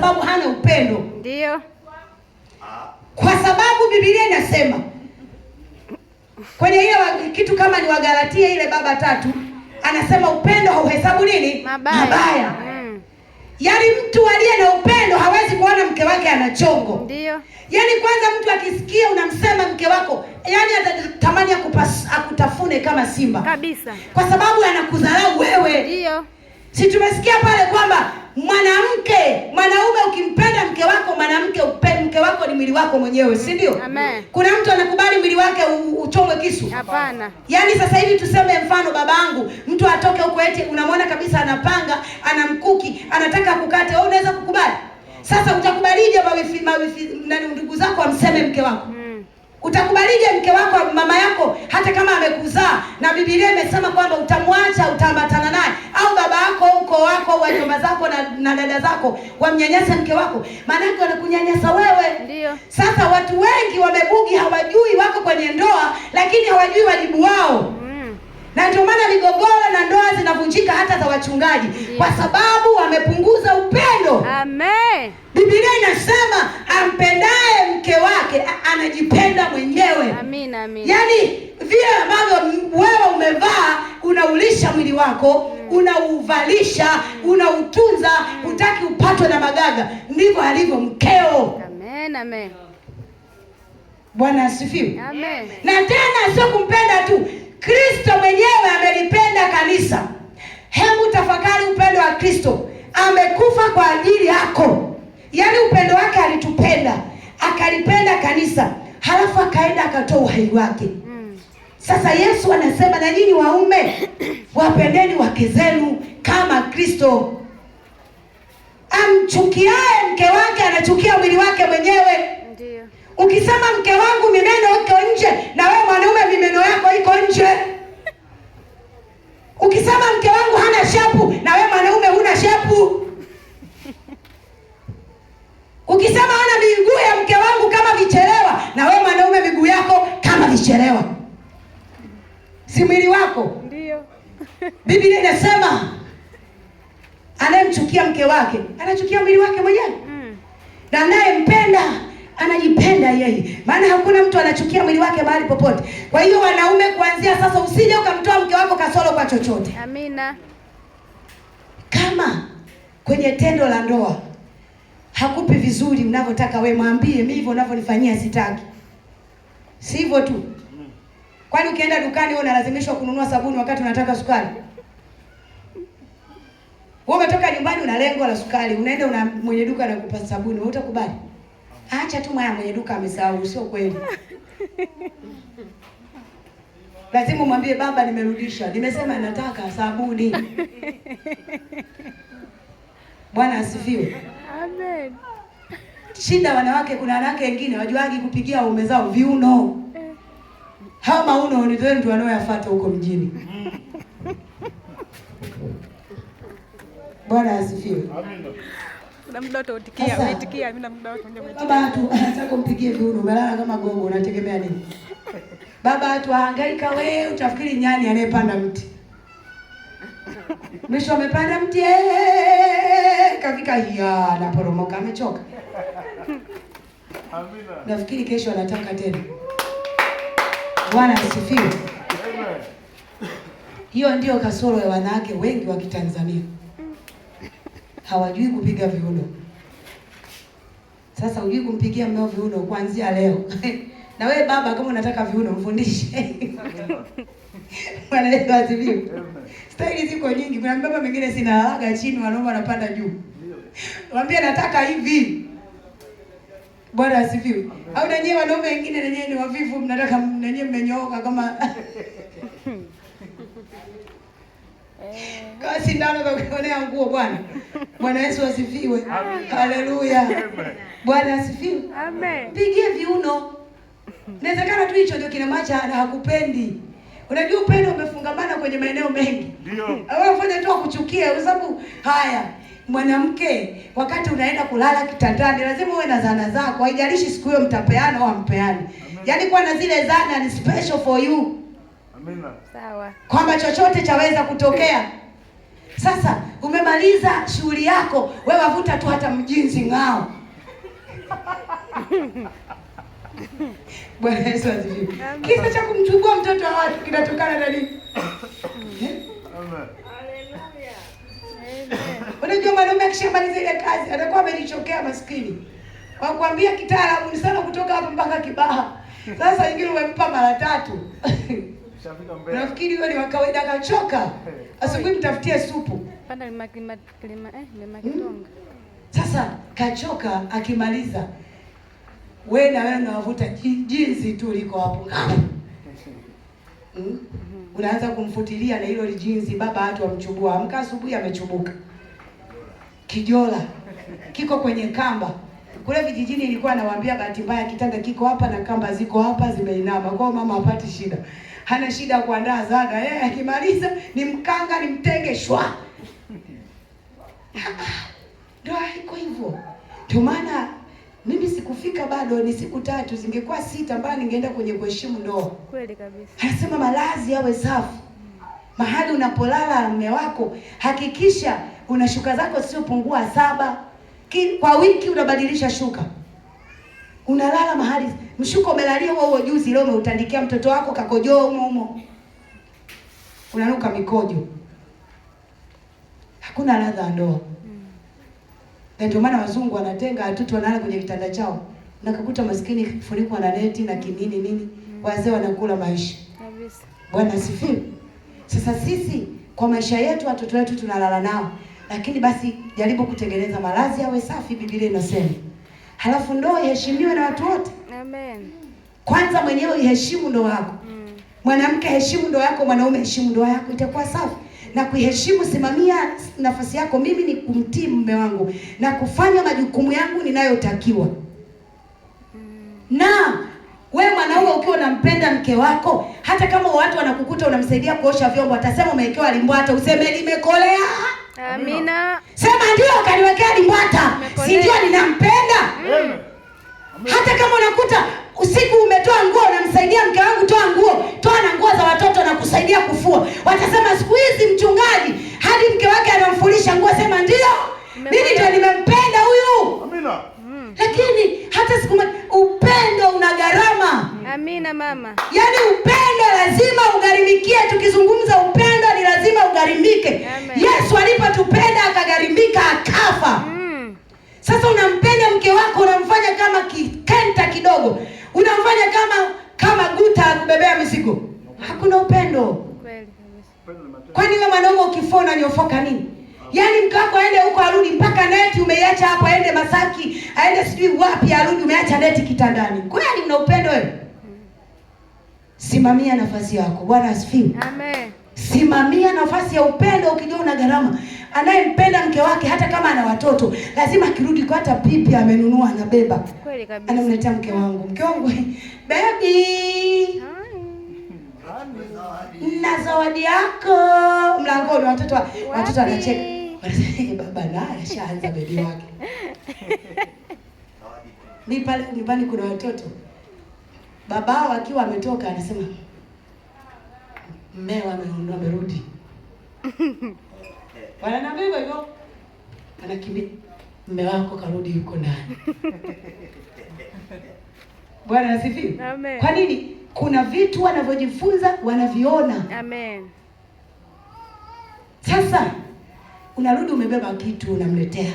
sababu hana upendo. Ndio. Kwa sababu Biblia inasema kwenye ile kitu kama ni Wagalatia ile baba 3 anasema upendo hauhesabu nini? Mabaya. Yaani mtu aliye na upendo hawezi kuona mke wake ana chongo. Ndio. Yaani kwanza mtu akisikia unamsema mke wako, yaani atatamani akutafune kama simba. Kabisa. Kwa sababu anakudharau wewe. Ndio. Si tumesikia pale kwamba mwanaume ukimpenda mke wako, mke wako ni mwili wako mwenyewe, si ndio? Amen. Kuna mtu anakubali mwili wake uchomwe kisu? Hapana. Yaani sasa hivi tuseme mfano babangu, mtu atoke huko eti unamwona kabisa anapanga, ana mkuki, anataka kukate, wewe unaweza kukubali? Sasa utakubalije ndugu zako amseme mke wako? Utakubalije mke wako, mama yako hata kama amekuzaa na Biblia imesema kwamba utamwacha, utaambatana naye, au baba yako, ukoo wako, wajomba zako na dada zako wamnyanyasa mke wako? Maana yake wanakunyanyasa wewe. Ndio. Sasa watu wengi wamebugi, hawajui wako kwenye ndoa lakini hawajui wajibu wao. Na ndio maana migogoro na ndoa zinavunjika hata za wachungaji. Kwa sababu wamepunguza upendo. Amen. Biblia inasema ampendaye mke wake anajipenda mwenyewe. Amina, amina. Yaani vile ambavyo wewe umevaa, unaulisha mwili wako, unauvalisha, unautunza, hutaki upatwe na magaga, ndivyo alivyo mkeo. Amen, amen. Bwana asifiwe. Amen. Na tena sio kumpenda tu, Kristo mwenyewe amelipenda kanisa. Hebu tafakari upendo wa Kristo. Amekufa kwa ajili yako. Yaani upendo wake, alitupenda, akalipenda kanisa, halafu akaenda akatoa uhai wake. Sasa Yesu anasema na nyinyi waume wapendeni wake zenu kama Kristo. Amchukiaye mke wake anachukia mwili wake mwenyewe. Ndio. Ukisema mke wangu mimeno iko nje, na wewe mwanaume mimeno yako iko nje. Ukisema mke wangu hana shepu, na wewe mwanaume huna shepu. Ukisema hana miguu ya mke wangu kama vichelewa, na wewe mwanaume miguu yako kama vichelewa. Si mwili wako? Ndio. Biblia inasema anayemchukia mke wake anachukia mwili wake mwenyewe. Na anayempenda anajipenda yeye. Maana hakuna mtu anachukia mwili wake mahali popote. Kwa hiyo wanaume, kuanzia sasa usije ukamtoa mke wako kasoro kwa chochote. Amina. Kama kwenye tendo la ndoa hakupi vizuri mnavyotaka, wewe mwambie, mimi hivyo unavyonifanyia sitaki. Si hivyo tu. Kwani ukienda dukani wewe unalazimishwa kununua sabuni wakati unataka sukari? Wewe umetoka nyumbani una lengo la sukari, unaenda mwenye duka anakupa sabuni, wewe utakubali? Acha tu mwenye duka amesahau, sio kweli. Lazima umwambie, baba nimerudisha, nimesema nataka sabuni. Bwana asifiwe. Amen. Shida wanawake, kuna wanawake wengine wajuagi kupigia waume zao viuno. Hao mauno ni ndio wanaoyafuata huko mjini. Bwana asifiwe. Amina. Kuna muda utautikia, unaitikia, mimi na muda wote unaitikia. Baba tu anataka kumpigie viuno, umelala kama gogo, unategemea nini? Baba tu hangaika wewe, utafikiri nyani anayepanda mti. Mwisho amepanda mti, kafika hiya anaporomoka, amechoka. Amina. Nafikiri kesho anataka tena. Bwana asifiwe. Hiyo ndio kasoro ya wanawake wengi wa Kitanzania. Hawajui kupiga viuno. Sasa hujui kumpigia mmeo viuno kuanzia leo. Na wewe baba, kama unataka viuno mfundishe. Bwana Yesu asifiwe. Staili ziko nyingi. Kuna baba mwingine sina halaga chini, wanaume wanapanda juu. Mwambie nataka hivi. Bwana asifiwe. Au na nyewe wanaume wengine na nyewe ni wavivu, mnataka na nyewe mmenyooka kama kwa sindano za kuonea nguo. Bwana. Bwana Yesu asifiwe. Haleluya. Bwana asifiwe. Amen. Pigie viuno. Inawezekana tu hicho ndio kinamaacha hakupendi. Unajua upendo umefungamana kwenye maeneo mengi. Ndio. Wewe ufanye tu akuchukie kwa sababu haya, mwanamke wakati unaenda kulala kitandani lazima uwe na zana zako. Haijalishi siku hiyo mtapeana au hampeani. Yaani kwa na zile zana ni special for you. Amina. Sawa. Kwamba chochote chaweza kutokea. Sasa umemaliza shughuli yako, wewe wavuta tu hata mjinzi ngao. Bwana Yesu asifiwe. Kisa cha kumchukua mtoto wa watu kinatokana na nini? Amen. Unajua mwanaume akishamaliza ile kazi anakuwa amenichokea maskini. Wakwambia kitaalamu ni sana kutoka hapa mpaka Kibaha. Sasa ingine umempa mara 3. Nafikiri wewe ni wa kawaida kachoka. Asubuhi mtafutie supu. Panda lima kitonga. Sasa kachoka akimaliza. Wewe na wewe unawavuta jinsi tu liko hapo. Unaanza kumfutilia na hilo jinsi, baba watu wamchubua. Amka asubuhi amechubuka. Kijola kiko kwenye kamba. Kule vijijini ilikuwa anawaambia bahati mbaya kitanda kiko hapa na kamba ziko hapa zimeinama. Kwa mama hapati shida. Hana shida kuandaa zaga. Yeye akimaliza ni mkanga ni mtenge shwa. Ndio haiko hivyo. Ndio maana mimi sikufika bado, ni siku 3, zingekuwa 6 mbaya ningeenda kwenye kuheshimu ndoa. Kweli kabisa. Anasema malazi yawe safi. Mahali unapolala mume wako, hakikisha una shuka zako sio pungua 7. Kwa wiki unabadilisha shuka. Unalala mahali mshuka umelalia huo juzi leo umeutandikia mtoto wako kakojoo humo. Unanuka mikojo. Hakuna ladha ya ndoa. Na ndio maana wazungu wanatenga watoto wanalala kwenye vitanda chao. Nakakuta maskini kifuniko na neti na kinini nini. Wazee wanakula maisha. Kabisa. Bwana asifiwe. Sasa sisi kwa maisha yetu watoto wetu tunalala nao. Lakini basi jaribu kutengeneza malazi yawe safi, Biblia inasema. Halafu ndoa iheshimiwe na watu wote. Amen. Kwanza mwenyewe iheshimu ndoa yako. Mwanamke heshimu ndoa yako, mwanaume heshimu ndoa yako, itakuwa safi. Na kuiheshimu, simamia nafasi yako. Mimi ni kumtii mume wangu na kufanya majukumu yangu ninayotakiwa. Na wewe mwanaume ukiwa unampenda mke wako, hata kama watu wanakukuta unamsaidia kuosha vyombo, atasema umewekewa limbwata, useme limekolea. Amina. Sema ndio kaniwekea limbwata. Si ndio ninampenda? Hata kama unakuta usiku umetoa nguo unamsaidia mke wangu, toa nguo, toa na nguo za watoto na kusaidia kufua. Watasema siku hizi mchungaji hadi mke wake anamfulisha nguo, sema ndio. Mimi ndio nimempenda huyu. Amina. Lakini hata siku upendo una gharama. Amina mama. Yaani upendo lazima ugharimikie. Tukizungumza upendo ni lazima ugharimike. Yesu alipotupenda akagharimika akafa. Sasa unampenda mke wako, unamfanya kama kikenta kidogo. Unamfanya kama guta la kubebea mizigo. Hakuna upendo. Kweli kabisa. Kwani wewe mwanaume ukifona niofoka nini? Yaani mke wako aende huko arudi mpaka neti umeiacha hapo, aende Masaki, aende sijui wapi arudi umeacha neti kitandani. Kwani una upendo wewe? Simamia nafasi yako. Bwana asifiwe. Amen. Simamia nafasi ya upendo ukijua una gharama. Anayempenda mke wake hata kama ana watoto, lazima akirudi kwa hata pipi amenunua anabeba. Kweli kabisa. Anamletea mke wangu. Mke wangu, baby. Na zawadi yako. Mlangoni watoto wanacheka. Wanasema baba naye ashaanza bebi wake. Mimi pale nyumbani kuna watoto. Babao akiwa ametoka anasema mmeo amerudi. Wananiambia hivyo. Anakimbia. Mume wako karudi yuko ndani. Bwana asifiwe. Amen. Kwa nini? Kuna vitu wanavyojifunza wanaviona. Amen. Sasa unarudi umebeba kitu unamletea.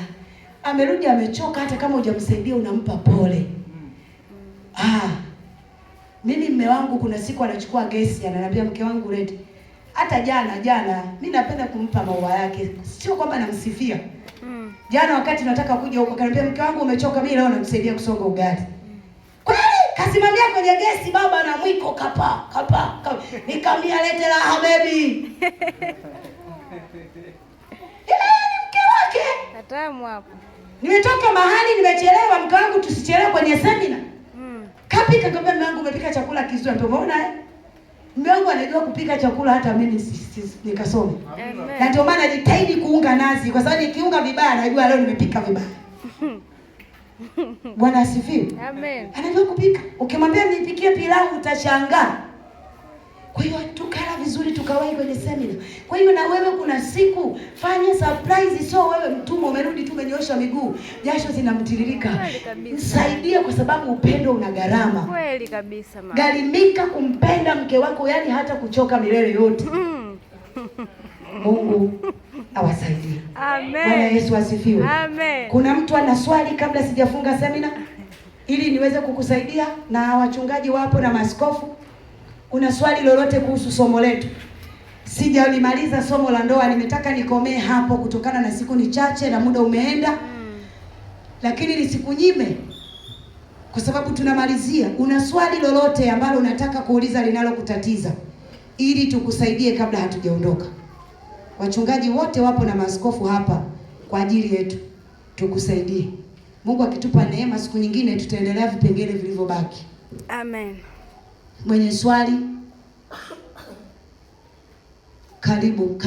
Amerudi amechoka, hata kama hujamsaidia unampa pole. Mimi mume wangu kuna siku anachukua gesi ananiambia mke wangu leti. Hata jana mimi napenda kumpa maua yake. Sio kwamba namsifia. Jana wakati nataka kuja huko akaniambia mke wangu umechoka, mimi leo nakusaidia kusonga ugali. Kweli kasimamia kwenye gesi baba na mwiko kapa. Nikamwambia lete la baby. Mke wake. Natamu hapo. Nimetoka mahali nimechelewa, mke wangu tusichelewe kwenye semina. Kapika nikamwambia mume wangu umepika chakula kizuri. Ndio umeona mume wangu anajua kupika chakula hata mimi nikasome. Na ndio maana najitahidi kuunga nazi kwa sababu nikiunga vibaya najua leo nimepika vibaya. Bwana asifiwe. Amen. Anajua kupika. Ukimwambia nipikie pilau utashangaa. Kwa hiyo tukala vizuri tukawahi kwenye semina. Kwa hiyo na wewe kuna siku fanya surprise, sio wewe mtumwa umerudi tu umenyoosha miguu, jasho zinamtiririka. Msaidie, kwa sababu upendo una gharama. Kweli kabisa mama. Gharimika kumpenda mke wako, yani hata kuchoka milele yote. Mungu awasaidie. Amen. Bwana Yesu asifiwe. Amen. Kuna mtu ana swali kabla sijafunga semina, ili niweze kukusaidia, na wachungaji wapo na maaskofu. Una swali lolote kuhusu somo letu? Sijalimaliza somo la ndoa, nimetaka nikomee hapo kutokana na siku ni chache na muda umeenda. Lakini nisikunyime kwa sababu tunamalizia. Una swali lolote ambalo unataka kuuliza linalokutatiza, ili tukusaidie kabla hatujaondoka? Wachungaji wote wapo na maaskofu hapa kwa ajili yetu, tukusaidie. Mungu akitupa neema, siku nyingine tutaendelea vipengele vilivyobaki. Amen. Mwenye swali, karibu.